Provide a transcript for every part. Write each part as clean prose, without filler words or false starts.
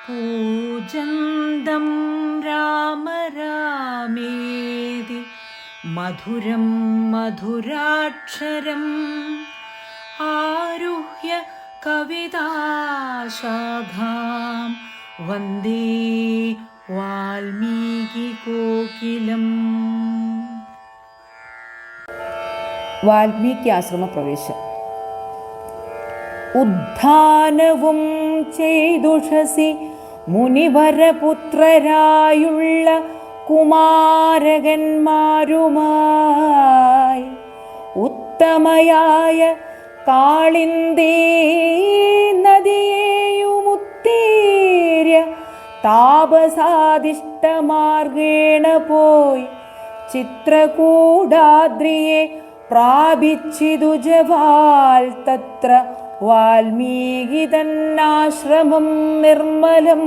पूजन्तं राम रामेति मधुरं मधुराक्षरम् आरुह्य कविताशाखां वन्दे वाल्मीकिकोकिलम्. വാൽമീകി ആശ്രമപ്രവേശം. ഉദ്ധാനവും ചെയ്തുഷസി മുനിവരപുത്രരായുള്ള കുമാരകന്മാരുമായി ഉത്തമയായ കാളിന്ദീ നദിയേയുമുത്തീര്യ താപസാദിഷ്ടമാർഗേണ പോയി ചിത്രകൂടാദ്രിയെ പ്രാപിച്ചിതു ജവാൽ തത്ര വാൽമീകി തന്നാശ്രമം നിർമ്മലം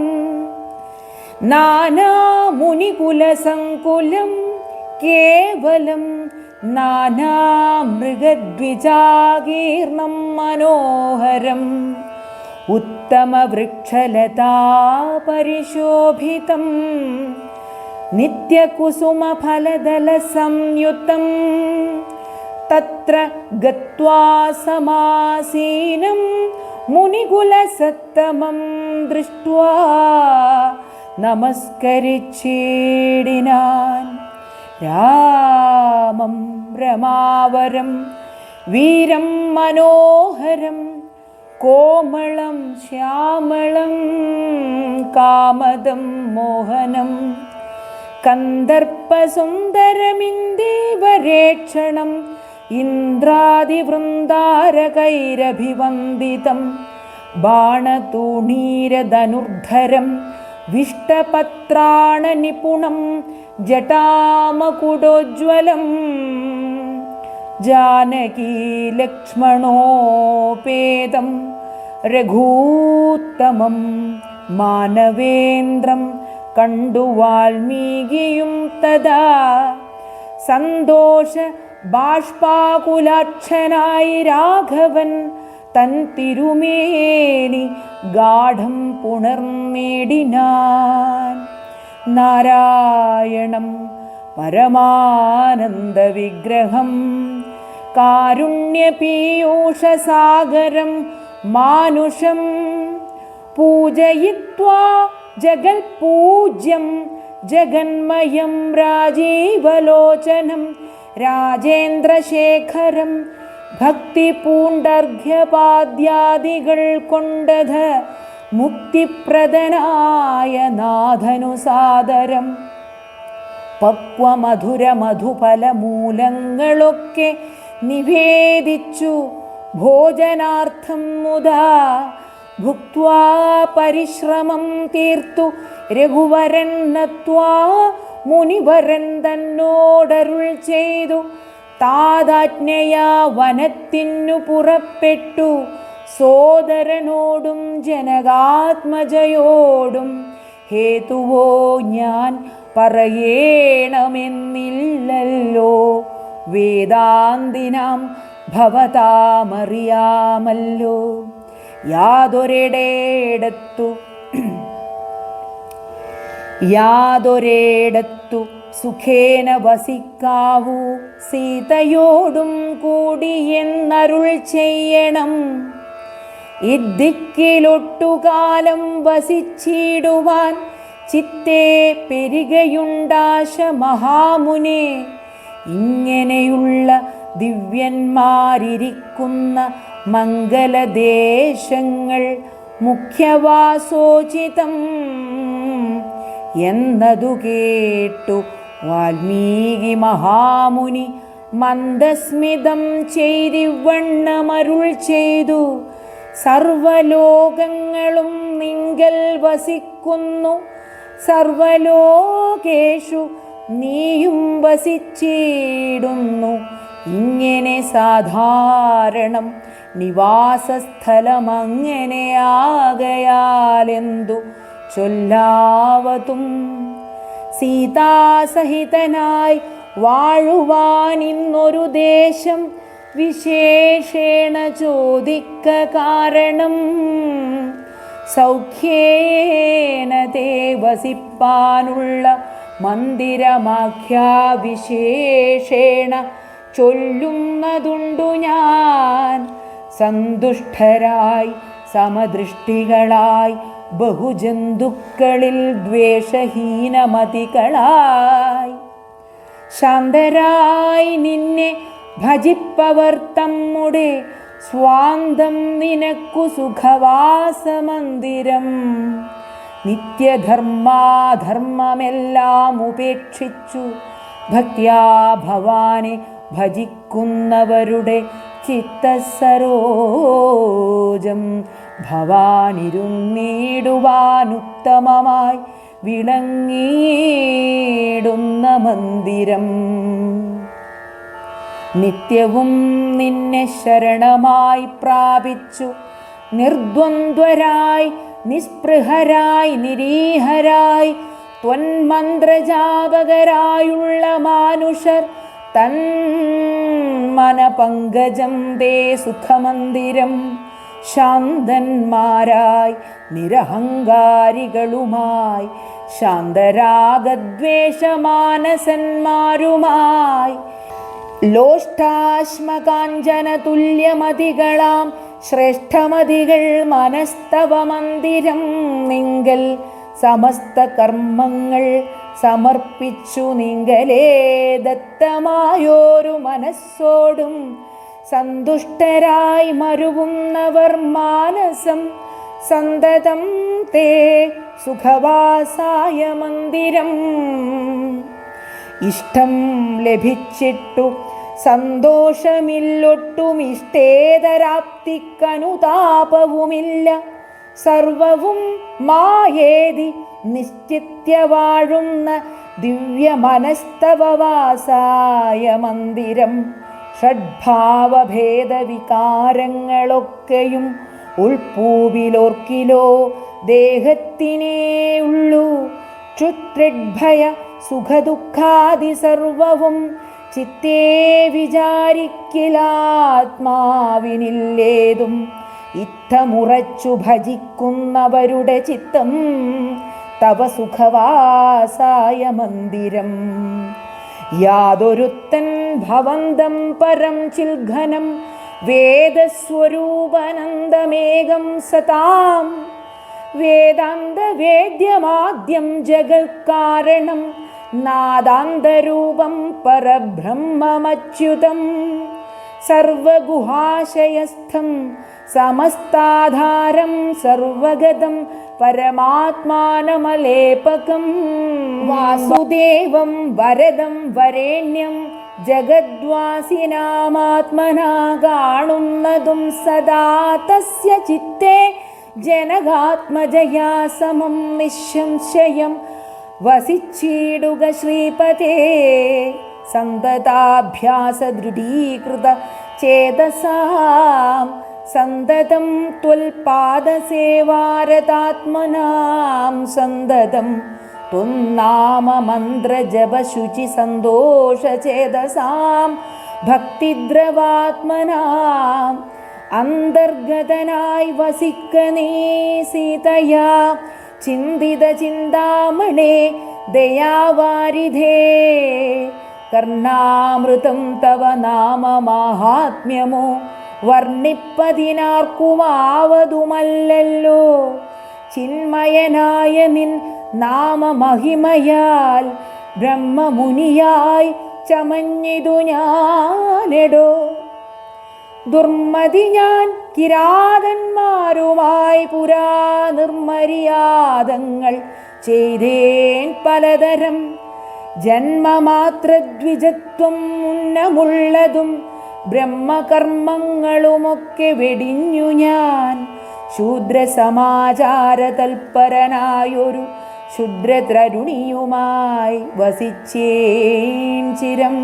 നാനാമുനികുലസങ്കുലം കേവലം നാനാമൃഗദ്വിജാകീർണം മനോഹരം ഉത്തമവൃക്ഷലതാപരിശോഭിതം നിത്യകുസുമഫലദലസംയുതം തത്ര ഗത്വാ സമാസീനം മുനികുലസത്തമം ദൃഷ്ട്വാ നമസ്കരിച്ചിടിനാൻ. രാമം രമാവരം വീരം മനോഹരം കോമളം ശ്യാമളം കാമദം മോഹനം കന്ദർപ്പസുന്ദരമിന്ദീവരേക്ഷണം ഇന്ദ്രാദിവൃന്ദാരകൈരഭിവന്ദിതം ബാണതൂണീരധനുർധരം വിഷ്ടപത്രാണനിപുണം ജടാമകുടോജ്വലം ജാനകീലക്ഷ്മണോപേതം രഘൂത്തമം മാനവേന്ദ്രം കണ്ടു വാൽമീകിയും തദാ സന്തോഷ ബാഷ്പാകുലാക്ഷനായി രാഘവൻ തൻ തിരുമേനി ഗാഠം പുണർന്നേടിനാൻ. നാരായണം പരമാനന്ദവിഗ്രഹം കാരുണ്യപീയൂഷസാഗരം മാനുഷം പൂജയിത്വാ ജഗൽപൂജ്യം ജഗന്മയം രാജീവലോചനം രാജേന്ദ്രശേഖരം ഭക്തിപൂണ്ടർഘ്യപാദ്യാദികൾ കൊണ്ടത് മുക്തിപ്രദനായ നാഥനുസാദരം പക്വമധുരമധുഫലമൂലങ്ങളൊക്കെ നിവേദിച്ചു ഭോജനാർത്ഥം മുദാ ഭുക്വാ പരിശ്രമം തീർത്തു രഘുവരൻ നത്വാ മുനിവരൻ തന്നോടരുൾ ചെയ്തു താതാജ്ഞയാ വനത്തിനു പുറപ്പെട്ടു സോദരനോടും ജനകാത്മജയോടും ഹേതുവോ ഞാൻ പറയേണമെന്നില്ലല്ലോ വേദാന്തിനാം ഭവതാമറിയാമല്ലോ യാതൊരേടത്തു സുഖേന വസിക്കാവൂ സീതയോടും കൂടിയെന്നരുൾ ചെയ്യണം ഇദ്ദിക്കിലൊട്ടുകാലം വസിച്ചിടുവാൻ ചിത്തേ പെരുകയുണ്ടാശ മഹാമുനെ ഇങ്ങനെയുള്ള ദിവ്യന്മാരിരിക്കുന്ന മംഗലദേശങ്ങൾ മുഖ്യവാസോചിതം എന്നതു കേട്ടു വാൽമീകി മഹാമുനി മന്ദസ്മിതം ചെയ്തിവണ്ണമരുൾ ചെയ്തു സർവലോകങ്ങളും നിങ്കൽ വസിക്കുന്നു സർവലോകേഷു നീയും വസിച്ചിടുന്നു ഇങ്ങനെ സാധാരണം നിവാസസ്ഥലമങ്ങനെയാകയാലെന്തു ചൊല്ലാവതും സീതാസഹിതനായി വാഴുവാൻ ഇന്നൊരു ദേശം വിശേഷേണ ചോദിക്ക കാരണം സൗഖ്യേന തേ വസിപ്പാനുള്ള മന്ദിരമാഖ്യാവിശേഷേണ ചൊല്ലുന്നതുണ്ടു ഞാൻ. സന്തുഷ്ടരായി സമദൃഷ്ടികളായി ബഹുജന്തുക്കളിൽ ദ്വേഷഹീനമതികളായി ശാന്തരായി നിന്നെ ഭജിപ്പവർ തമ്മുടെ സ്വാന്തം നിനക്കു സുഖവാസമന്ദിരം. നിത്യധർമാധർമ്മമെല്ലാം ഉപേക്ഷിച്ചു ഭക്യാ ഭവാനെ ഭജിക്കുന്നവരുടെ ചിത്തസരോജം ഭവാനിരുന്നീടുവാനുത്തമമായി വിളങ്ങിയിടുന്ന മന്ദിരം. നിത്യവും നിന്നെ ശരണമായി പ്രാപിച്ചു നിർദ്വന്ദ്വരായി നിസ്പൃഹരായി നിരീഹരായി ത്വന്മന്ത്രജാപകരായുള്ള മാനുഷർ തൻ മനപങ്കജം തേ സുഖമന്ദിരം. ശാന്തന്മാരായി നിരഹങ്കാരികളുമായി ശാന്തരാഗദ്വേഷമാനസന്മാരുമായി ലോഷ്ടാശ്മകാഞ്ചന തുല്യമതികളാം ശ്രേഷ്ഠമതികൾ മനസ്തവ മന്ദിരം. നിങ്കൽ സമസ്ത കർമ്മങ്ങൾ സമർപ്പിച്ചു നിങ്കലേ ദത്തമായോരു മനസ്സോടും സന്തുഷ്ടരായി മരുവുന്നവർ മാനസം സന്തതം തേ സുഖവാസായ മന്ദിരം. ഇഷ്ടം ലഭിച്ചിട്ടു സന്തോഷമില്ലൊട്ടും ഇഷ്ടേതരാപ്തിക്കനുതാപവുമില്ല. സർവവും മായേതി നിശ്ചിത്യ വാഴുന്ന ദിവ്യമനസ്തവവാസായ മന്ദിരം. ഷഡ്ഭാവഭേദവികാരങ്ങളൊക്കെയും ഉൾപ്പൂവിലോർക്കിലോ ദേഹത്തിനേ ഉള്ളൂ. ക്ഷുത്രിഡ്ഭയ സുഖദുഃഖാദി സർവവും ചിത്തേ വിചാരിക്കിലാത്മാവിനില്ലേതും. ഇത്തമുറച്ചു ഭജിക്കുന്നവരുടെ ചിത്തം തവ സുഖവാസായ മന്ദിരം. യാതൊരുത്തൻ ഭവന്തം പരം ചിൽഘനം വേദസ്വരൂപനന്ദമേകം സതാം. വേദാന്തവേദ്യമാദ്യം ജഗത്കാരണം നാദാന്തരൂപം പരബ്രഹ്മമച്യുതം. സർവഗുഹാശയസ്ഥം സമസ്താധാരം സർവഗതം പരമാത്മാനമലേപകം. വാസുദേവം വരദം വരേണ്യം ജഗദ്വാസിനാമാത്മനാ കാണുന്നതും സദാ തസ്യ ചിത്തേ ജനകാത്മജയാ സമം നിസ്സംശയം വസിച്ചിടുക ശ്രീപതേ. സന്തതാഭ്യാസ ദൃഢീകൃത ചേതസാം സന്തതം ത്വൽപാദസേവാരതാത്മനാം സന്തതം ത്വന്നാമമന്ത്രജപശുചി സന്തോഷചേതസാം ഭക്തിദ്രവാത്മനാം. അന്തർഗതനായി വസിക്ക നീ സീതയാ ചിന്തിത ചിന്താമണേ ദയാവാരിധേ. കർണാമൃതം തവ നാമ മാഹാത്മ്യമോ വർണ്ണിപ്പതിനാർക്കുമാവതുമല്ലല്ലോ. ചിന്മയനായ നിൻ നാമമഹിമയാൽ ബ്രഹ്മമുനിയായി ചമഞ്ഞിതു ഞാനെടോ. ദുർമതി ഞാൻ കിരാതന്മാരുമായി പുരാ നിർമര്യാദങ്ങൾ ചെയ്തേൻ പലതരം. ജന്മമാത്രദ്വിജത്വം ഉന്നമുള്ളതും ബ്രഹ്മകർമ്മങ്ങളുമൊക്കെ വെടിഞ്ഞു ഞാൻ. ശൂദ്രസമാചാര തൽപരനായൊരു ശൂദ്രതരുണിയുമായി വസിച്ചേൻ ചിരം.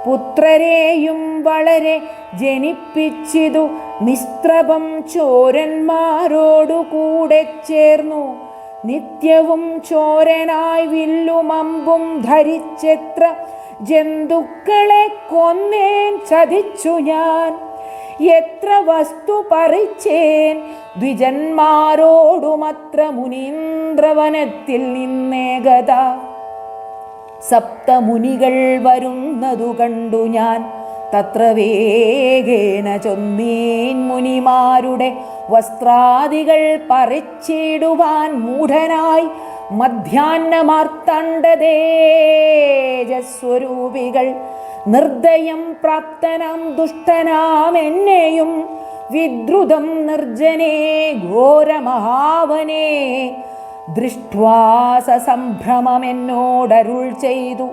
പുത്രരെയും വളരെ ജനിപ്പിച്ചിതു നിസ്ത്രപം ചോരന്മാരോടു കൂടെ ചേർന്നു. നിത്യവും ചോരനായി വില്ലുമമ്പും ധരിച്ചെത്ര ജന്തുക്കളെ കൊന്നേൻ ചതിച്ചു ഞാൻ. എത്ര വസ്തു പറിച്ചേൻ ദ്വിജന്മാരോടുമത്ര മുനീന്ദ്രവനത്തിൽ നിന്നേകത. സപ്തമുനികൾ വരുന്നതു കണ്ടു ഞാൻ തത്ര വേഗേന ചൊന്നീൻ മുനിമാരുടെ വസ്ത്രാദികൾ പറിച്ചിടുവാൻ മൂഢനായി മധ്യാഹ്നമാർത്തണ്ഡതേജസ്വരൂപികൾ നിർദ്ദയം പ്രാപ്തനാം ദുഷ്ടനാം എന്നെയും വിദ്രുതം നിർജ്ജനേ ഘോരമഹാവനേ ദൃഷ്ട്വാ സസംഭ്രമമെന്നോടരുൾ ചെയ്തു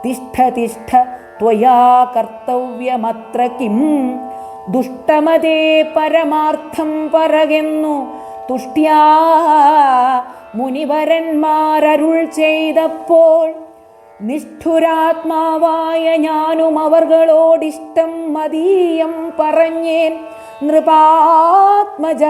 തിഷ്ഠ തിഷ്ഠ ത്വയാ കർത്തവ്യമത്ര കിം. ദുഷ്ടമതേ പരമാർത്ഥം പറകെന്നു തുഷ്ട്യാ മുനിവരന്മാരരുൾ ചെയ്തപ്പോൾ നിഷ്ഠുരാത്മാവായ ഞാനും അവർകളോടിഷ്ടം മതീയം പറഞ്ഞേൻ. നൃപാത്മജ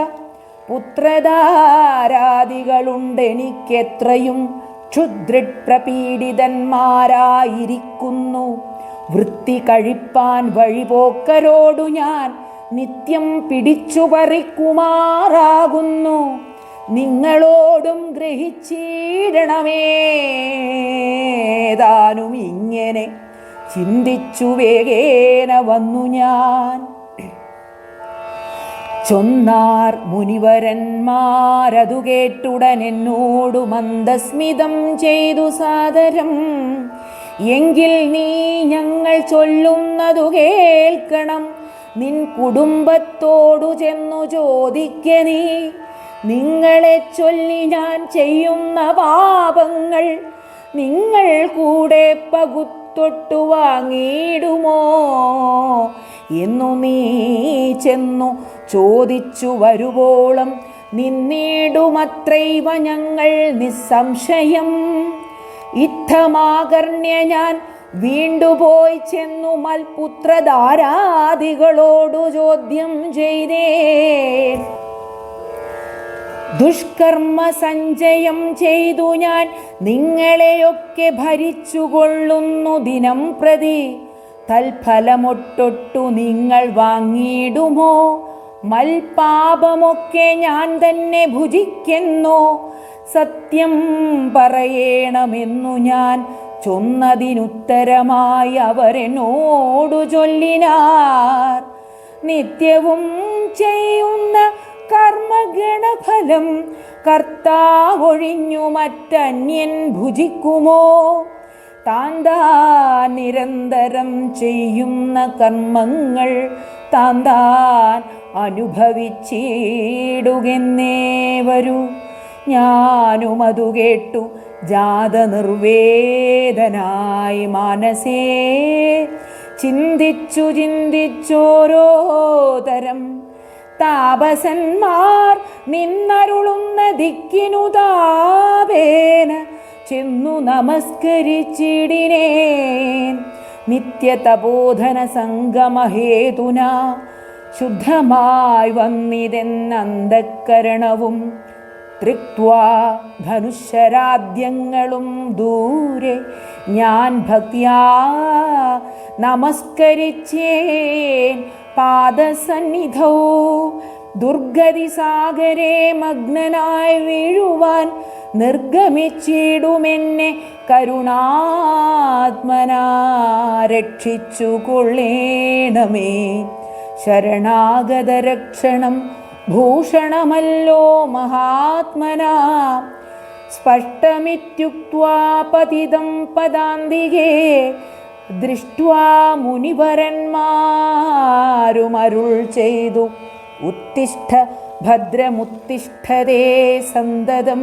പുത്രധാരാദികളുണ്ടെനിക്കെത്രയും ക്ഷുദ്രപ്രപീഡിതന്മാരായിരിക്കുന്നു. വൃത്തി കഴിപ്പാൻ വഴിപോക്കരോടു ഞാൻ നിത്യം പിടിച്ചു പറിക്കുമാറാകുന്നു. നിങ്ങളോടും ഗ്രഹിച്ചിടണമേ. താനും ഇങ്ങനെ ചിന്തിച്ചു വേഗേന വന്നു ഞാൻ. ചൊന്നാർ മുനിവരന്മാരതു കേട്ടുടൻ എന്നോടു മന്ദസ്മിതം ചെയ്തു സാദരം. എങ്കിൽ നീ ഞങ്ങൾ ചൊല്ലുന്നതു കേൾക്കണം. നിൻ കുടുംബത്തോടു ചെന്നു ചോദിക്ക നീ. നിങ്ങളെ ചൊല്ലി ഞാൻ ചെയ്യുന്ന പാപങ്ങൾ നിങ്ങൾ കൂടെ പകുത്തൊട്ടു വാങ്ങിയിടുമോ എന്നു നീ ചെന്നു ചോദിച്ചു വരുവോളം നിന്നിടുമത്രൈവ ഞങ്ങൾ നിസ്സംശയം. ഇത്തമാകർണ്യ ഞാൻ വീണ്ടുപോയി ചെന്നു മൽപുത്രധാരാദികളോടു ചോദ്യം ചെയ്തേ. ദുഷ്കർമ്മ സഞ്ചയം ചെയ്തു ഞാൻ നിങ്ങളെയൊക്കെ ഭരിച്ചുകൊള്ളുന്നു ദിനം പ്രതി. തൽഫലമൊട്ടൊട്ടു നിങ്ങൾ വാങ്ങിയിടുമോ? മൽപാപമൊക്കെ ഞാൻ തന്നെ ഭുജിക്കുന്നു. സത്യം പറയണമെന്നു ഞാൻ ചൊന്നതിനുത്തരമായി അവരെന്നോടു ചൊല്ലിനാർ. നിത്യവും ചെയ്യുന്ന കർമ്മഗണഫലം കർത്താവൊഴിഞ്ഞു മറ്റന്യൻ ഭുജിക്കുമോ? താൻ നിരന്തരം ചെയ്യുന്ന കർമ്മങ്ങൾ താൻ അനുഭവിച്ചിടുകെന്നേ വരൂ. ഞാനും അതു കേട്ടു ജാതനിർവേദനായി മാനസേ ചിന്തിച്ചോരോ തരം. താപസന്മാർ നിന്നരുളുന്ന ദിക്കിനു താപേന ചെന്നു നമസ്കരിച്ചിടിനേൻ. നിത്യതപോധന സംഗമഹേതുന ശുദ്ധമായി വന്നിതെന്നന്തഃകരണവും തൃക്വാ ധനുശരാദ്യങ്ങളും ദൂരെ ഞാൻ ഭക്തിയാ നമസ്കരിച്ചേൻ പാദസന്നിധൗ. ദുർഗതി സാഗരേ മഗ്നനായി വീഴുവാൻ നിർഗമിച്ചിടുമെന്നെ കരുണാത്മനാ രക്ഷിച്ചു കൊള്ളേണമേ. ശരണാഗതരക്ഷണം ഭൂഷണമല്ലോ മഹാത്മനാ. സ്പഷ്ടമിത്യുക്ത്വാ പതിതം പദാന്തികേ ദൃഷ്ട്വാ മുനിവരന്മാരുമരുൾ ചെയ്തു ഉത്തിഷ്ഠ ഭദ്രമുത്തിഷ്ഠതേ സന്തതം.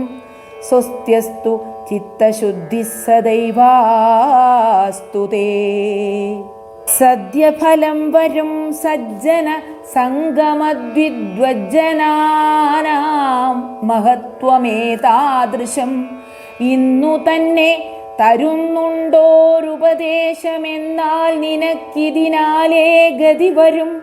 സ്വസ്ത്യസ്തു ചിത്തശുദ്ധി സദൈവാസ്തു തേ. സദ്യഫലം വരും സജ്ജന സംഗമദ്വിദ്വജ്ജനാനാം മഹത്വമേതാദൃശം ഇന്നു തന്നെ തരുന്നുണ്ടോരുപദേശമെന്നാൽ നിനക്കിതിനാലേ ഗതി വരും.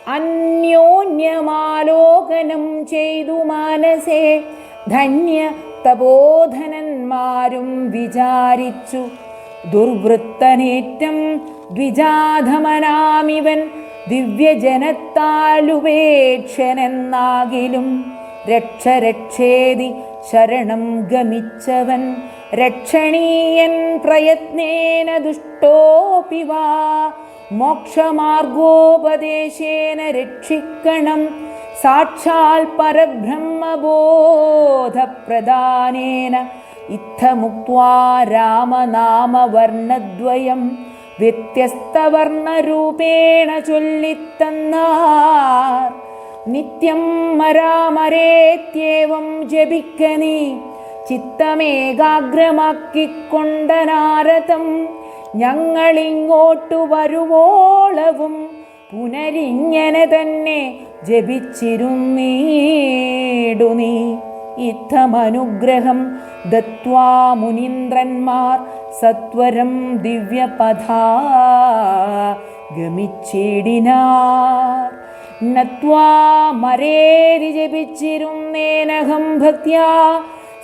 അന്യോന്യമാലോകനം ചെയ്തു മാനസേ ധന്യ തപോധനന്മാരും വിചാരിച്ചു. ദുർവൃത്തനേറ്റം ദ്വിജാധമനാമിവൻ ദിവ്യജനത്താലുപേക്ഷനെന്നാകിലും രക്ഷേതി ശരണം ഗമിച്ചവൻ രക്ഷണീയൻ പ്രയത്നേന ദുഷ്ടോപി വാ മോക്ഷമാർഗോപദേശേന രക്ഷിക്കണം സാക്ഷാൽ പരബ്രഹ്മബോധപ്രദാനേന ഇത്തമുക്ത്വാ രാമനാമവർണ്ണദ്വയം വ്യത്യസ്തവർണ്ണരൂപേണ ചൊല്ലിത്തന്നാർ നിത്യം മരാമരേത്യേവം ജപിക്കനീ ചിത്തമേകാഗ്രമാക്കിക്കൊണ്ടനാരതം ഞങ്ങളിങ്ങോട്ടു വരുവോളവും പുനരിങ്ങനെ തന്നെ ജപിച്ചിരുന്നീടു നീ ഇത്തമനുഗ്രഹം ദത്വാ മുനീന്ദ്രന്മാർ സത്വരം ദിവ്യപഥാ ഗമിച്ചിടിനാർ നത്വാ മരേരി ജപിച്ചിരുന്നേനഹം ഭക്ത്യാ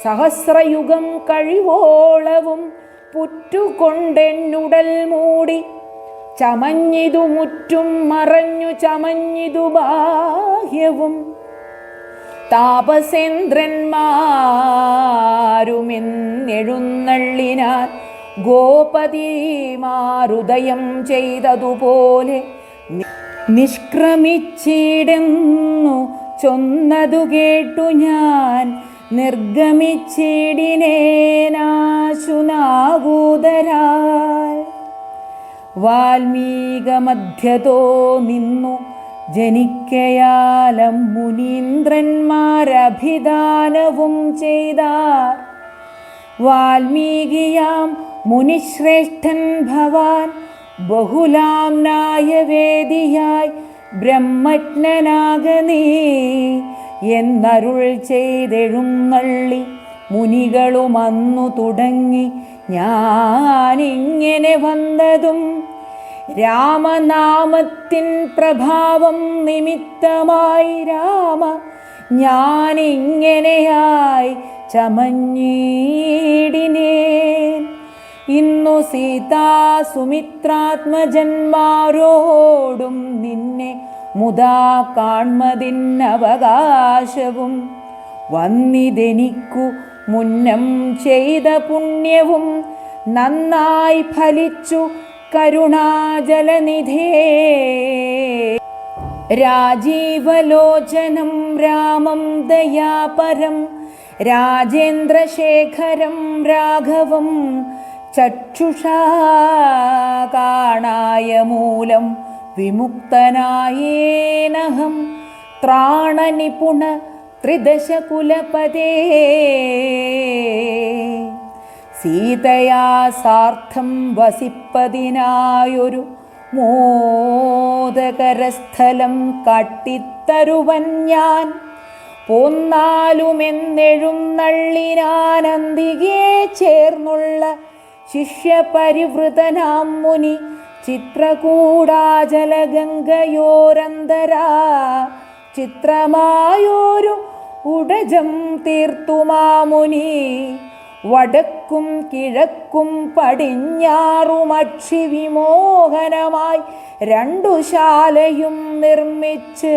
സഹസ്രയുഗം കഴിവോളവും പുറ്റുകൊണ്ടെന്നുടൽ മൂടി ചമഞ്ഞിതു മുറ്റും മറഞ്ഞു ചമഞ്ഞിതു ബാഹ്യവും താപസേന്ദ്രന്മാരുമെന്നെഴുന്നള്ളിനാൽ ഗോപതിമാരുദയം ചെയ്തതുപോലെ നിഷ്ക്രമിച്ചിടുന്നു ചൊന്നതു കേട്ടു ഞാൻ നിർഗമിച്ചിടിനേനാശുനാകൂതരാൽ വാൽമീകമധ്യതോ നിന്നു ജനിക്കയാലം മുനീന്ദ്രന്മാരഭിദാനവും ചെയ്താർ വാൽമീകിയാം മുനിശ്രേഷ്ഠൻ ഭവാൻ ബഹുലാംനായ വേദിയായി ബ്രഹ്മജ്ഞനാകനീ എന്നരുൾ ചെയ്തെഴുന്നള്ളി മുനികളും അന്നു തുടങ്ങി ഞാനിങ്ങനെ വന്നതും രാമനാമത്തിൻ പ്രഭാവം നിമിത്തമായി രാമ ഞാനിങ്ങനെയായി ചമഞ്ഞീടിനേൻ ഇന്നു സീതാ സുമിത്രാത്മജന്മാരോടും നിന്നെ മുതാ കാൺമതിന്നവകാശവും വന്നിതെനിക്കു മുന്നം ചെയ്ത പുണ്യവും നന്നായി ഫലിച്ചു കരുണാജലനിധേ രാജീവലോചനം രാമം ദയാപരം രാജേന്ദ്രശേഖരം രാഘവം ചക്ഷുഷാ കാണായ മൂലം വിമുക്തനായേനഹം ത്രാണനിപുണ ത്രിദശകുലപതേ സീതയാ സാർത്ഥം വസിപ്പതിനായൊരു മോദകരസ്ഥലം കാട്ടിത്തരുവൻ ഞാൻ പോന്നാലുമെന്നെഴുന്നള്ളിനാനന്തികെ ചേർന്നുള്ള ശിഷ്യപരിവൃതനാം മുനി ചിത്രകൂടാചലഗംഗയോരന്തരാ ചിത്രമായോരു ഉടജം തീർത്തുമാമുനി വടക്കും കിഴക്കും പടിഞ്ഞാറുമക്ഷി വിമോഹനമായി രണ്ടു ശാലയും നിർമ്മിച്ച്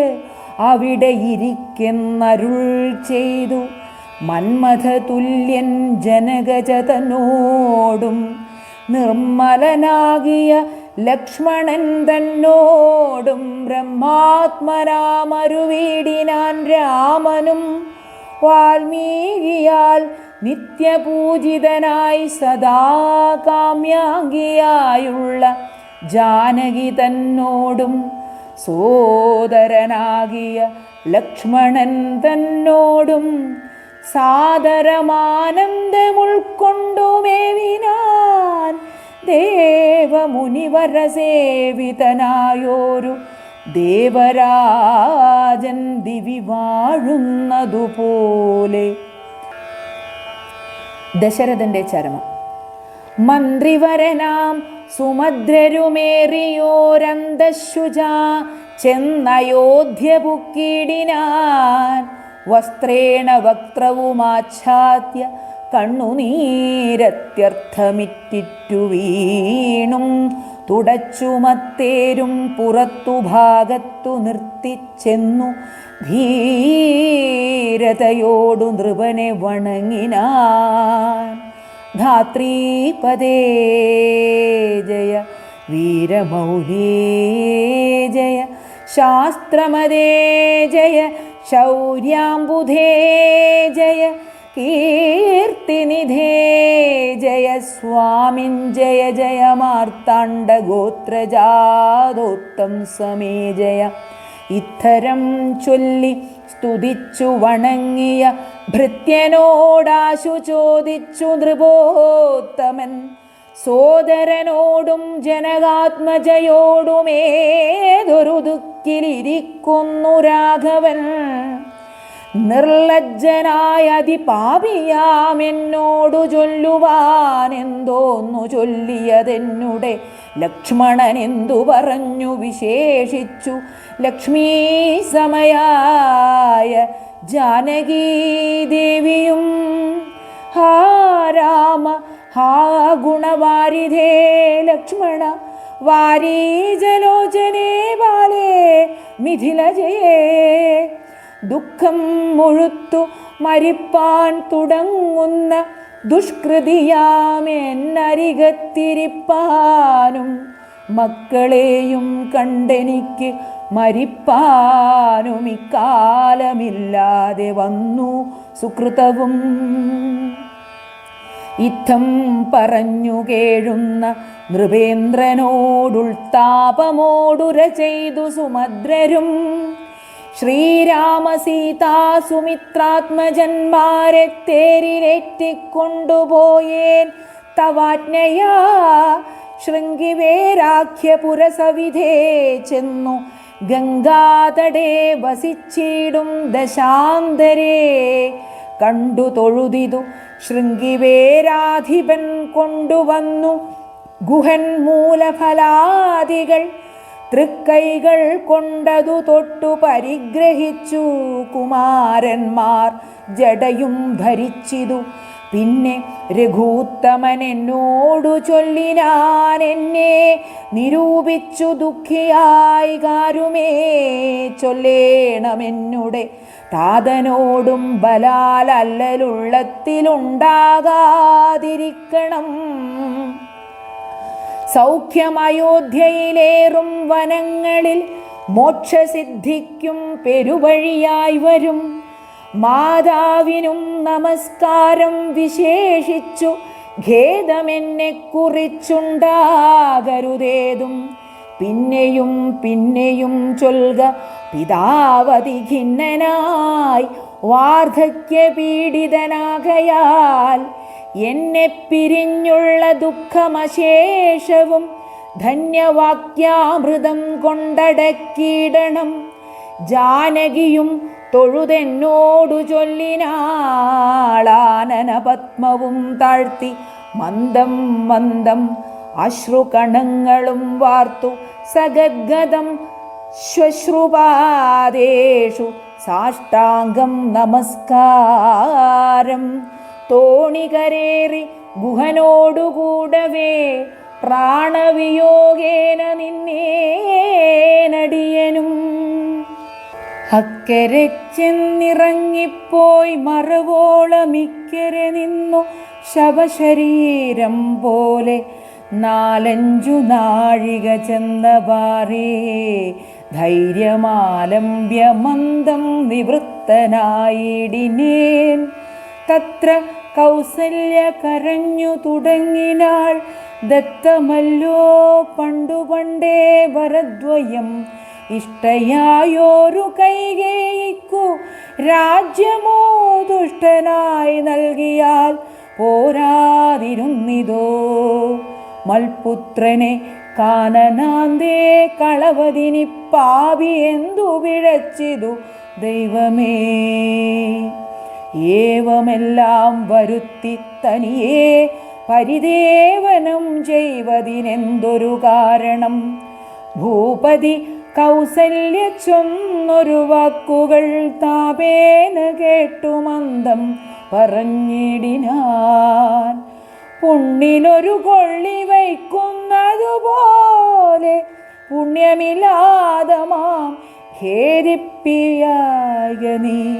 അവിടെ ഇരിക്കുന്നരുൾ ചെയ്തു മന്മഥതുല്യൻ ജനകജതനോടും നിർമ്മലനാകിയ ലക്ഷ്മണൻ തന്നോടും ബ്രഹ്മാത്മനാമരുവീടിനാൻ രാമനും വാൽമീകിയാൽ നിത്യപൂജിതനായി സദാ കാമ്യാംഗിയായുള്ള ജാനകി തന്നോടും സോദരനാകിയ ലക്ഷ്മണൻ തന്നോടും സാദരമാനന്ദമുൾക്കൊണ്ടുമേവിനാൻ ദേവമുനിവരസേവിതനായോരു ദേവരാജൻ ദിവി വാഴുന്നതുപോലെ. ദശരഥന്റെ ചരമം. മന്ത്രിവരനാം സുമദ്രരുമേറിയോരന്തശുജ ചെന്നയോധ്യ പുക്കിടിനാൻ വസ്ത്രേണ വക്ത്രവുമാച്ഛാദ്യ കണ്ണുനീരത്യർത്ഥമിറ്റിറ്റു വീണും തുടച്ചുമത്തേരും പുറത്തു ഭാഗത്തു നിർത്തിച്ചെന്നു ധീരതയോടു നൃപനെ വണങ്ങിനാൻ. ധാത്രീപദേ ജയ വീരമൗലീ ജയ ശാസ്ത്രമതേ ജയ ശൗര്യാംബുധേ ജയ കീർത്തിനിധേ ജയ സ്വാമിൻ ജയ ജയ മാർത്താണ്ഡഗോത്രജാതോത്തം സമേ ജയ. ഇത്തരം ചൊല്ലി സ്തുതിച്ചു വണങ്ങിയ ഭൃത്യനോടാശു ചോദിച്ചു നൃപോത്തമൻ. സോദരനോടും ജനകാത്മജയോടുമേതൊരു ദുഃഖിലിരിക്കുന്നു രാഘവൻ. നിർലജ്ജനായ അതിപാപിയാമെന്നോടു ചൊല്ലുവാൻ എന്തോന്നു ചൊല്ലിയതെന്നുടെ ലക്ഷ്മണൻ എന്തു പറഞ്ഞു വിശേഷിച്ചു. ലക്ഷ്മീ സമയായ ജാനകീദേവിയും ഹാ രാമ ഹാ ഗുണവാരിധേ ലക്ഷ്മണ വാരീജലോചനേ ബാലേ മിഥിലജയേ. ദുഃഖം മുഴുത്തു മരിപ്പാൻ തുടങ്ങുന്ന ദുഷ്കൃതിയാമെന്നരികത്തിരിപ്പാനും മക്കളെയും കണ്ടെനിക്ക് മരിപ്പാനും ഇക്കാലമില്ലാതെ വന്നു സുകൃതവും. ഇത്തം പറഞ്ഞു കേഴുന്ന നൃപേന്ദ്രനോടുൾത്താപമോടുര ചെയ്തു സുമദ്രരും. ശ്രീരാമസീതാസുമിത്രാത്മജന്മാരെ തേരിലേറ്റിക്കൊണ്ടുപോയേൻ തവാജ്ഞയാ. ശൃംഗിവേരാഖ്യപുരസവിധേ ചെന്നു ഗംഗാതടേ വസിച്ചിടും ദശാന്തരേ. കണ്ടു തൊഴുതിതു ശൃംഗിവേരാധിപൻ കൊണ്ടുവന്നു ഗുഹൻ മൂലഫലാദികൾ. തൃക്കൈകൾ കൊണ്ടതു തൊട്ടു പരിഗ്രഹിച്ചു കുമാരന്മാർ ജടയും ധരിച്ചിതു. പിന്നെ രഘൂത്തമൻ എന്നോടു ചൊല്ലിനാൻ എന്നെ നിരൂപിച്ചു ദുഃഖിയായി കാരുമേ ചൊല്ലേണമെന്നുടെ താതനോടും ബലാൽ അല്ലലുള്ളത്തിലുണ്ടാകാതിരിക്കണം. സൗഖ്യമയോധ്യയിലേറും വനങ്ങളിൽ മോക്ഷസിദ്ധിക്കും പെരുവഴിയായി വരും. മാതാവിനും നമസ്കാരം വിശേഷിച്ചു ഖേദമെന്നെ കുറിച്ചുണ്ടാകരുതേതും. പിന്നെയും പിന്നെയും ചൊൽക പിതാവതി ഖിന്നനായി വാർദ്ധക്യപീഡിതനാകയാൽ എന്നെ പിരിഞ്ഞുള്ള ദുഃഖമശേഷവും ധന്യവാക്യാമൃതം കൊണ്ടടക്കിയിടണം. ജാനകിയും തൊഴുതെന്നോടു ചൊല്ലിനാളാനനപത്മവും താഴ്ത്തി മന്ദം മന്ദം അശ്രുകണങ്ങളും വാർത്തു സഗദ്ഗദം ശ്വശ്രുപാദേഷു സാഷ്ടാംഗം നമസ്കാരം. തോണികരേറി ഗുഹനോടുകൂടവേ പ്രാണവിയോഗേന നിന്നേനടിയനും. അക്കരെ ചെന്നിറങ്ങിപ്പോയി മറവോളമിക്കരെ നിന്നു ശവശരീരം പോലെ 4-5 നാഴിക ചെന്നപാറേ ധൈര്യമാലംബ്യമന്ദം നിവൃത്തനായിടിനേൻ. തത്ര കൗസല്യ കരഞ്ഞു തുടങ്ങിനാൾ. ദത്തമല്ലോ പണ്ടുപണ്ടേ വരദ്വയം ഇഷ്ടയായോരു കൈകേയിക്കു രാജ്യമോ ദുഷ്ടനായി നൽകിയാൽ പോരാതിരുന്നിതോ. മൽപുത്രനെ കാനനാന്തേ കളവതിനി പാപി എന്തു പിഴച്ചിതു ദൈവമേ. ഏവമെല്ലാം വരുത്തി തനിയെ പരിദേവനം ചെയ്വതിനെന്തൊരു കാരണം. ഭൂപതി കൗസല്യ ചൊന്നൊരു വാക്കുകൾ താപേന കേട്ടു മന്ദം പറഞ്ഞിടിനാൻ. പുണ്ണിലൊരു കൊള്ളി വയ്ക്കുന്നതുപോലെ പുണ്യമില്ലാതെ മാം ഖേദിപ്പിയായ നീ.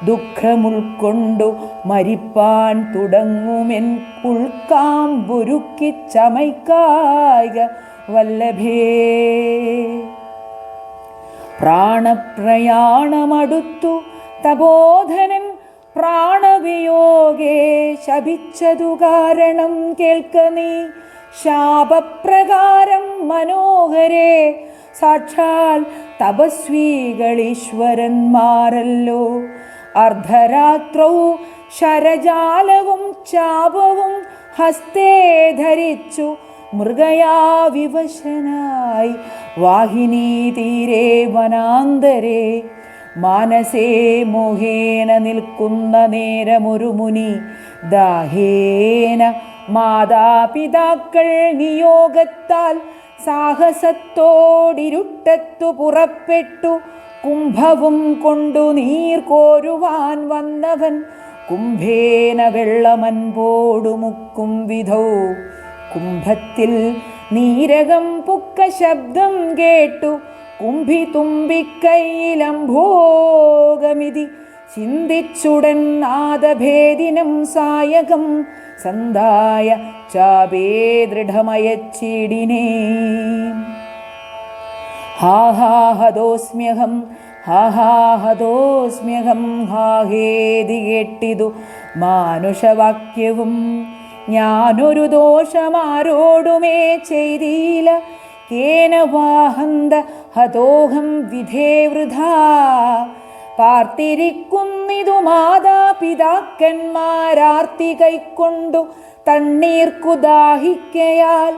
ദുഃഖമുൾക്കൊണ്ടു മരിപ്പാൻ തുടങ്ങുമെൻ ഉൾക്കാമ്പുരുക്കി ചമയ്ക്കായ വല്ലഭേ. പ്രാണപ്രയാണമടുത്തു തപോധനൻ പ്രാണവിയോഗേ ശപിച്ചതു കാരണം കേൾക്ക നീ. ശാപപ്രകാരം മനോഹരേ സാക്ഷാൽ തപസ്വികളീശ്വരന്മാരല്ലോ. അർദ്ധരാത്രൗ ശരജാലവും ചാപവും ഹസ്തേ ധരിച്ചു മൃഗയാ വിവശനായി വാഹിനീ തീരെ വനാന്തരേ. മാനസേ മോഹേന നിൽക്കുന്ന നേരമൊരു മുനി ദാഹേന മാതാപിതാക്കൾ നിയോഗത്താൽ സാഹസത്തോടിരുട്ടത്തു പുറപ്പെട്ടു. കുംഭവും കൊണ്ടു നീർ കോരുവാൻ വന്നവൻ കുംഭേന വെള്ളമൻപോടു മുക്കും വിധൗ. കുംഭത്തിൽ നീരകം പുക്ക ശബ്ദം കേട്ടു കുംഭി തുമ്പിക്കൈയിലംഭോഗമിതി ചിന്തിച്ചുടൻ നാദഭേദിനം സായകം സന്ധായ ചാപേ ദൃഢമയച്ചിടിനേ. ഹാഹാഹതോസ്മ്യഹം ഹാഹാഹതോസ്മ്യഹം ഹാഹേതി കേട്ടിതു മാനുഷവാക്യവും. ഞാനൊരു ദോഷമാരോടുമേ ചെയ്തീല കേന വാഹന്ത ഹതോഹം വിധേ വൃഥാ. പാർത്തിരിക്കുന്നിതു മാതാപിതാക്കന്മാരാർത്തി കൈക്കൊണ്ടു തണ്ണീർക്കു ദാഹിക്കയാൽ.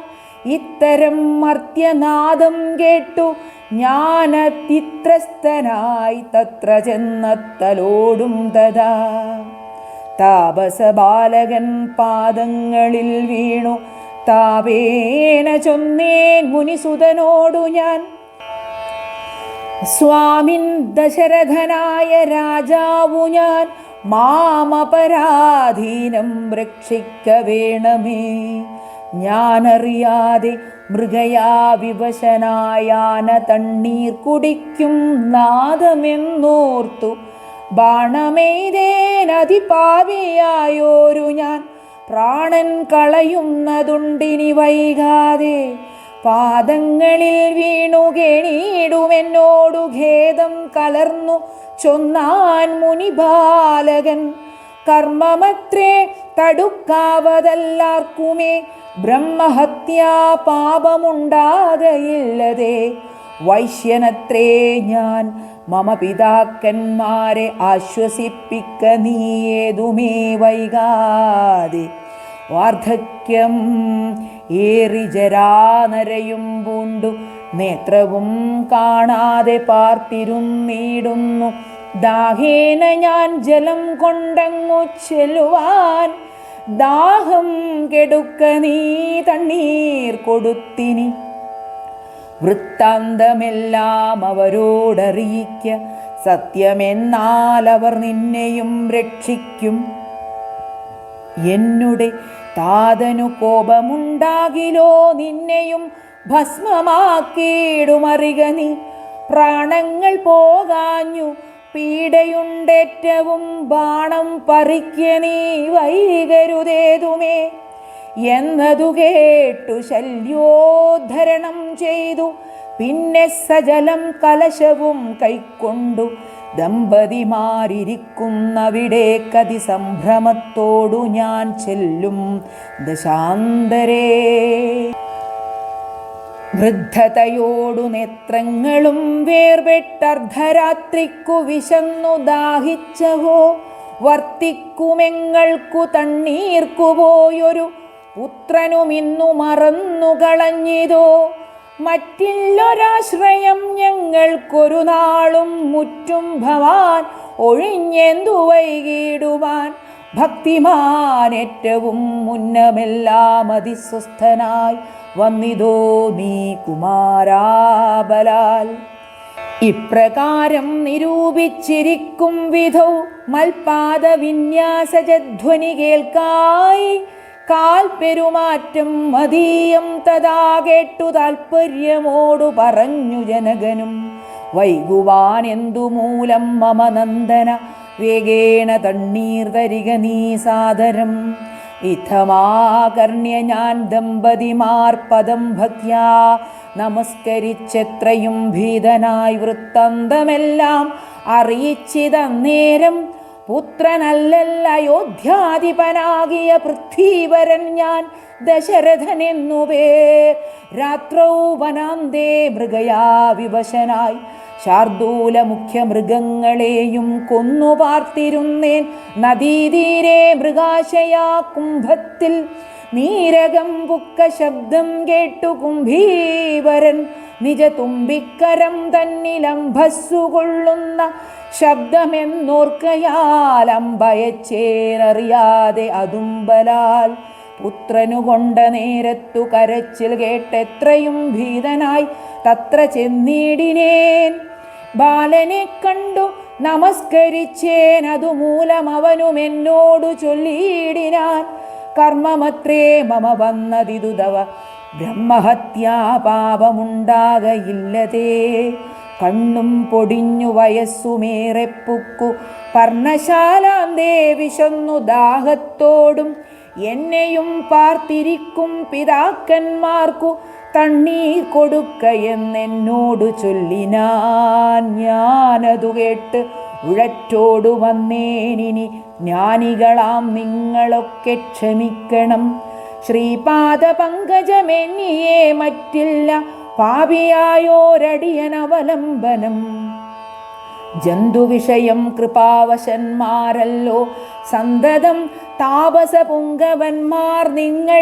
ഇത്തരം മർത്യനാദം കേട്ടു ഞാനതിത്രസ്തനായി തത്ര ചെന്നത്തലോടും തഥാ. താപസബാലകൻ പാദങ്ങളിൽ വീണു താപേന ചൊന്നേൻ മുനിസുതനോടു ഞാൻ. സ്വാമിൻ ദശരഥനായ രാജാവു ഞാൻ മാമപരാധീനം രക്ഷിക്ക വേണമേ. ഞാനറിയാതെ മൃഗയാ വിവശനായാന തണ്ണീർ കുടിക്കും നാദമെന്നോർത്തു ബാണമെയ്തേനതിപാപിയായോരു ഞാൻ. പ്രാണൻ കളയുന്നതുണ്ടിനി വൈകാതെ പാദങ്ങളിൽ വീണു കെണീടുമെന്നോടു ഖേദം കലർന്നു ചൊന്നാൻ മുനിബാലകൻ. കർമ്മമത്രേ തടുക്കാവതല്ലാർക്കുമേ ബ്രഹ്മഹത്യാ പാപമുണ്ടാകയില്ലതേ. വൈശ്യനത്രേ ഞാൻ മമ പിതാക്കന്മാരെ ആശ്വസിപ്പിക്ക നീയേതുമേ വൈകാതെ. വാർദ്ധക്യം ഏറി ജരാനരയും പൂണ്ടു നേത്രവും കാണാതെ പാർത്തിരുന്നീടുന്നു. ദാഹേന ഞാൻ ജലം കൊണ്ടങ്ങു ചെല്ലുവാൻ ദാഹം കെടുക്ക നീ തണ്ണീർ കൊടുത്തിനി. വൃത്താന്തമെല്ലാം അവരോടറിയിക്ക സത്യമെന്നാൽ അവർ നിന്നെയും രക്ഷിക്കും. എന്നുടെ താതനു കോപമുണ്ടാകിലോ നിന്നെയും ഭസ്മമാക്കിയിടുമറിക നീ. പ്രാണങ്ങൾ പോകാഞ്ഞു പീഡയുണ്ടേറ്റവും ബാണം പറിക്ക നീ വൈകരുതേതുമേ എന്നതു കേട്ടു ശല്യോദ്ധരണം ചെയ്തു. പിന്നെ സജലം കലശവും കൈക്കൊണ്ടു ദമ്പതിമാരിയ്ക്കുന്നവിടെ കതി സംഭ്രമത്തോടു ഞാൻ ചെല്ലും ദശാന്തരേ. വൃദ്ധതയോടു നേത്രങ്ങളും വേർപെട്ടർദ്ധരാത്രിക്കു വിശന്നു ദാഹിച്ചവോ. വർത്തിക്കുമെങ്ങൾക്കു തണ്ണീർക്കു പോയൊരു പുത്രനുമിന്നു മറന്നു കളഞ്ഞിതോ. മറ്റില്ലൊരാശ്രയം ഞങ്ങൾക്കൊരു നാളും മുറ്റും ഭവാൻ ഒഴിഞ്ഞെന്തു വൈകിടുവാൻ. ഭക്തിമാൻ ഏറ്റവും മുന്നമെല്ലാം അതിസ്വസ്ഥനായി വന്നിതോ നീ കുമാരാബലാൽ. ഇപ്രകാരം നിരൂപിച്ചിരിക്കും വിധൗ മൽപാദ വിന്യാസജധ്വനി കേൾക്കായി കാൽ പെരുമാറ്റം മതീയം തഥാ കേട്ടു താൽപര്യമോടു പറഞ്ഞു ജനകനും. വൈകുവാൻ എന്തു മൂലം മമ നന്ദന വേഗേണ തണ്ണീർ തരിക നീ സാദരം. ഇത്തമാകർണ്യ ഞാൻ ദമ്പതിമാർ പദം ഭക്യാ നമസ്കരിച്ചെത്രയും ഭീതനായി വൃത്താന്തമെല്ലാം അറിയിച്ചിതന്നേരം. പുത്രനല്ലല്ല അയോധ്യാധിപനാകിയ പൃഥ്വീവരൻ ഞാൻ ദശരഥനെന്നു പേർ. രാത്രൗ വനാന്തേ മൃഗയാ വിവശനായി ശാർദൂല മുഖ്യ മൃഗങ്ങളെയും കൊന്നു പാർത്തിരുന്നേൻ. നദീതീരെ മൃഗാശയാ കുംഭത്തിൽ നീരകം പുക്ക ശബ്ദം കേട്ടു കുംഭീവരൻ നിജ തുമ്പിക്കരം തന്നിലംഭസ്സു കൊള്ളുന്ന ശബ്ദമെന്നോർക്കയാൽ അമ്പയച്ചേനറിയാതെ അതുമ്പലാൽ. പുത്രനു കൊണ്ട നേരത്തു കരച്ചിൽ കേട്ടെത്രയും ഭീതനായി തത്ര ചെന്നിടിനേൻ. ബാലനെ കണ്ടു നമസ്കരിച്ചേൻ, അതുമൂലം അവനും എന്നോടു ചൊല്ലിയിടിനാൻ. കർമ്മമത്രേ മമ വന്നതിതുതവ ബ്രഹ്മഹത്യാ പാപമുണ്ടാകയില്ലതേ. കണ്ണും പൊടിഞ്ഞു വയസ്സുമേറെ പുക്കു പർണശാലാന്തേ വിശന്നു ദാഹത്തോടും എന്നെയും പാർത്തിരിക്കും പിതാക്കന്മാർക്കു തണ്ണീർ കൊടുക്കയെന്നെന്നോടു ചൊല്ലിനാൻ. ഞാനതു കേട്ട് ഉഴറ്റോടു വന്നേനിനി ജ്ഞാനികളാം നിങ്ങളൊക്കെ ക്ഷമിക്കണം. ശ്രീപാദ പങ്കജമെന്നിയേ മറ്റില്ല പാപിയായോരടിയനവലംബനം. ജന്തുവിഷയം കൃപാവശന്മാരല്ലോ സന്തതം താപസപുങ്കവന്മാർ നിങ്ങൾ.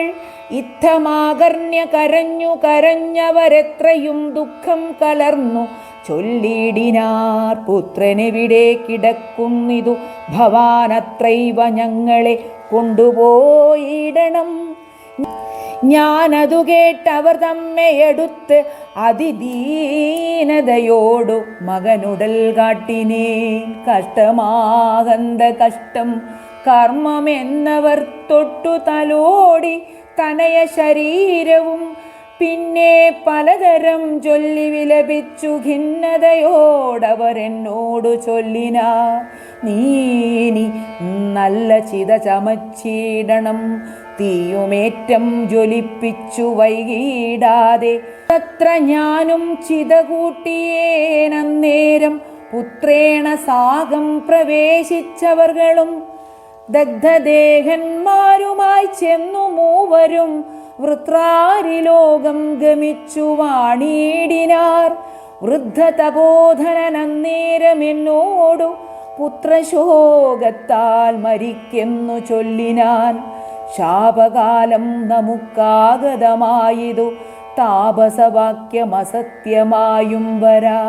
ഇത്തമാകർണ്യ കരഞ്ഞു കരഞ്ഞവരെത്രയും ദുഃഖം കലർന്നു ചൊല്ലിടിനാർ. പുത്രനെവിടെ കിടക്കുന്നിതു ഭവാനത്രൈവ ഞങ്ങളെ കൊണ്ടുപോയിടണം. ഞാനതു കേട്ടവർ തമ്മെയെടുത്ത് അതിദീനതയോടു മകനുടൽ കാട്ടിനേ. കഷ്ടമാകന്ത കഷ്ടം കർമ്മമെന്നവർ തൊട്ടു തലോടി തനയ ശരീരവും പിന്നെ പലതരം ചൊല്ലി വിലപിച്ചു ഖിന്നതയോടവരെന്നോടു ചൊല്ലിനാ. നീനി നല്ല ചിത ചമച്ചിടണം, തീയുമേറ്റം ജ്വലിപ്പിച്ചു വൈകിടാതെ. തത്ര ഞാനും ചിത കൂട്ടിയേനന്നേരം പുത്രേണ സാഗം പ്രവേശിച്ചവർകളും ദഗ്ധദേഹന്മാരുമായി ചെന്നു മൂവരും വൃത്രാരിലോകം ഗമിച്ചു വാണിടിനാർ. വൃദ്ധ തപോധനന്നേരം എന്നോടു പുത്രശോകത്താൽ മരിക്കെന്നു ചൊല്ലിനാൻ. ശാപകാലം നമുക്കാഗതമായതു താപസവാക്യമസത്യമായും വരാ.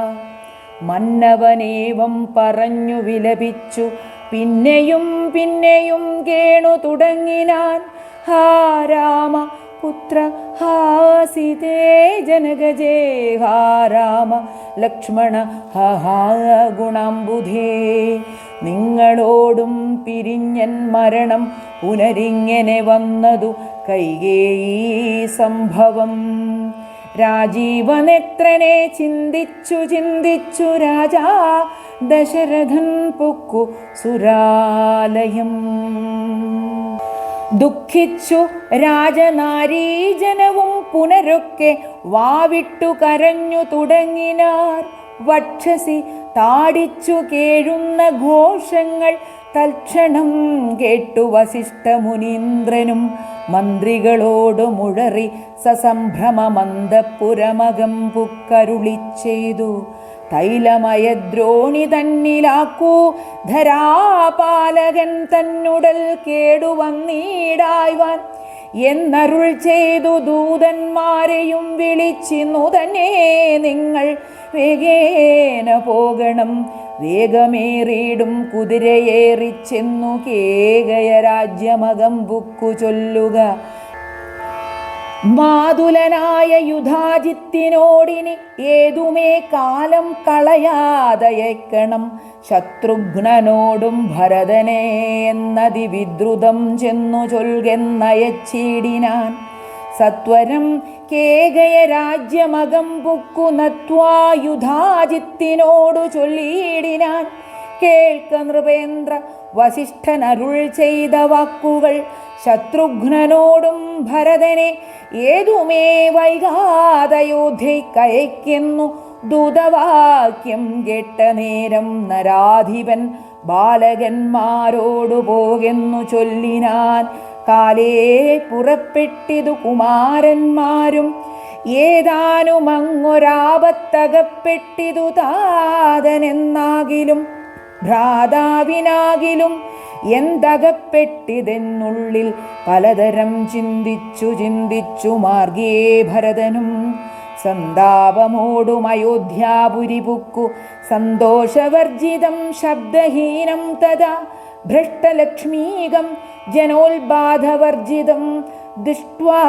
മന്നവനേവം പറഞ്ഞു വിലപിച്ചു പിന്നെയും പിന്നെയും കേണു തുടങ്ങിനാൻ. ഹാ രാമ പുത്ര ഹാ സീതേ ജനകജേ, ഹാ രാമ ലക്ഷ്മണ ഹാ ഗുണാംബുധേ. നിങ്ങളോടും പിരിഞ്ഞൻ മരണം പുനരിങ്ങനെ വന്നതു കൈകേയീ സംഭവം. രാജീവനേത്രനെ ചിന്തിച്ചു ചിന്തിച്ചു രാജാ ദശരഥൻ പൊക്കു സുരാലയം. ദുഃഖിച്ചു രാജനാരീജനവും പുനരൊക്കെ വാവിട്ടു കരഞ്ഞു തുടങ്ങിനാർ. വക്ഷസി താടിച്ചു കേഴുന്ന ഘോഷങ്ങൾ തൽക്ഷണം കേട്ടു വസിഷ്ഠമുനീന്ദ്രനും മന്ത്രികളോടു മുഴറി സസംഭ്രമമന്തപുരമകം പുക്കരുളിച്ചെയ്തു. തൈലമയദ്രോണി തന്നിലാക്കൂ, ധരാപാലകൻ തന്നുടൽ കേടുവന്നീടായ്വാൻ എന്നരുൾ ചെയ്തു. ദൂതന്മാരെയും വിളിച്ചിന്നു തന്നെ നിങ്ങൾ വേഗേന പോകണം. വേഗമേറിയിടും കുതിരയേറിച്ചെന്നു കേകയ രാജ്യമകം പുക്കു ചൊല്ലുക. മാതുലനായ യുധാജിത്തിനോടിനി ഏതുമേ കാലം കളയാതയക്കണം ശത്രുഘ്നനോടും ഭരതനെ എന്നതി വിദ്രുതം ചെന്നു ചൊൽകെന്നയച്ചിടിനാൻ. സത്വരം കേകയ രാജ്യമകം പുക്കു നത്വാ യുധാജിത്തിനോടു ചൊല്ലിയിടിനാൻ. കേൾക്ക നൃപേന്ദ്ര, വസിഷ്ഠനരുൾ ചെയ്ത വാക്കുകൾ ശത്രുഘ്നനോടും ഭരതനെ ഏതുമേ വൈകാതയോധ്യയ്ക്കയക്കുന്നു. ദൂതവാക്യം കേട്ട നേരം നരാധിപൻ ബാലകന്മാരോടു പോകെന്നു ചൊല്ലിനാൻ. കാലേ പുറപ്പെട്ടിതു കുമാരന്മാരും ഏതാനും അങ്ങൊരാപത്തകപ്പെട്ടിതു താതനെന്നാകിലും ഭ്രാതാവിനാകിലും എന്തകപ്പെട്ടിതെന്നുള്ളിൽ പലതരം ചിന്തിച്ചു മാർഗേ ഭരതനും. സന്താപമോടും അയോധ്യാപുരി പുക്കു സന്തോഷവർജിതം ശബ്ദഹീനം തഥാ ഭ്രഷ്ടലക്ഷ്മീകം ജനോൽബാധവർജിതം ദൃഷ്ട്വാ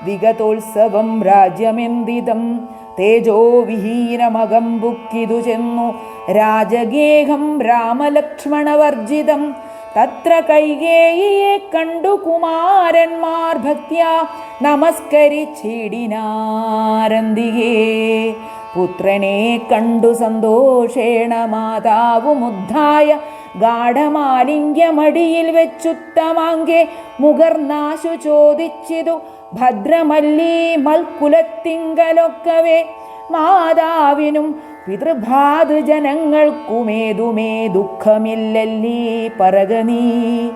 വിഗതോത്സവം രാജ്യമെന്തിതം. തേജോവിഹീനമകം ബുക്കിതു ചെന്നു രാജഗേഹം രാമലക്ഷ്മണവർജിതം. തത്ര കൈകേയിയെ കണ്ടു കുമാരന്മാർ ഭക്ത്യാ നമസ്കരിച്ചിടിനാരന്തികേ. പുത്രനെ കണ്ടു സന്തോഷേണ മാതാവുമുദ്ധായ ഗാഠമാലിംഗ്യമടിയിൽ വെച്ചുത്തമാങ്കെ മുകർനാശു ചോദിച്ചിതു ഭദ്രമല്ലീ മൽക്കുലത്തിങ്കലൊക്കവേ. മാതാവിനും പിതൃഭ്രാതൃജനങ്ങൾക്കുമേതുമേ ദുഃഖമില്ലല്ലീ പറകനീ.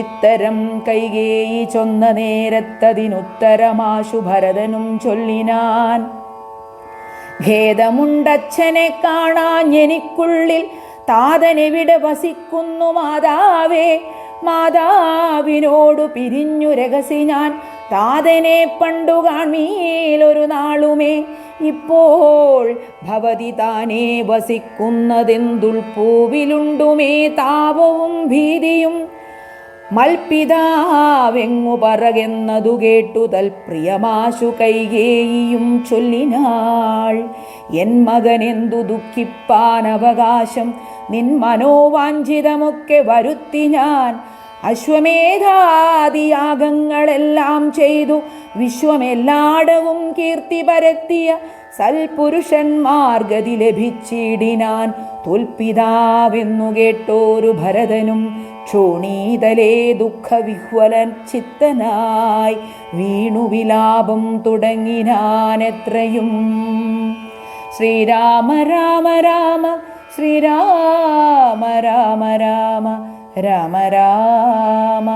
ഇത്തരം കൈകേയി ചൊന്ന നേരത്തതിനുത്തരമാശു ഭരതനും ചൊല്ലിനാൻ. ഖേദമുണ്ടച്ഛനെ കാണാഞ്ഞെനിക്കുള്ളിൽ, താതനെവിടെ വസിക്കുന്നു മാതാവേ. മാതാവിനോടു പിരിഞ്ഞു രഹസി ഞാൻ താതനെ പണ്ടു കാൺമീലൊരു നാളുമേ. ഇപ്പോൾ ഭവതി താനേ വസിക്കുന്നതെന്തുൾപ്പൂവിലുണ്ടുമേ താപവും ഭീതിയും. മൽപിതാവെങ്ങു പറകെന്നതു കേട്ടു തൽപ്രിയമാശു കൈകേയിയും ചൊല്ലിനാൾ. എൻ മകനെന്തു ദുഃഖിപ്പാൻ അവകാശം, നിൻ മനോവാഞ്ചിതമൊക്കെ വരുത്തി ഞാൻ. അശ്വമേധാദിയാഗങ്ങളെല്ലാം ചെയ്തു വിശ്വമെല്ലാടവും കീർത്തി പരത്തിയ സൽപുരുഷന്മാർഗതി ലഭിച്ചിടിനാൻ. തോൽപിതാവെന്നു കേട്ടോരു ഭരതനും ക്ഷോണീതലേ ദുഃഖവിഹ്വലൻ ചിത്തനായി വീണു വിലാപം തുടങ്ങിനാനെത്രയും. ശ്രീരാമ രാമ രാമ ശ്രീരാമ രാമ രാമ രാമ രാമ.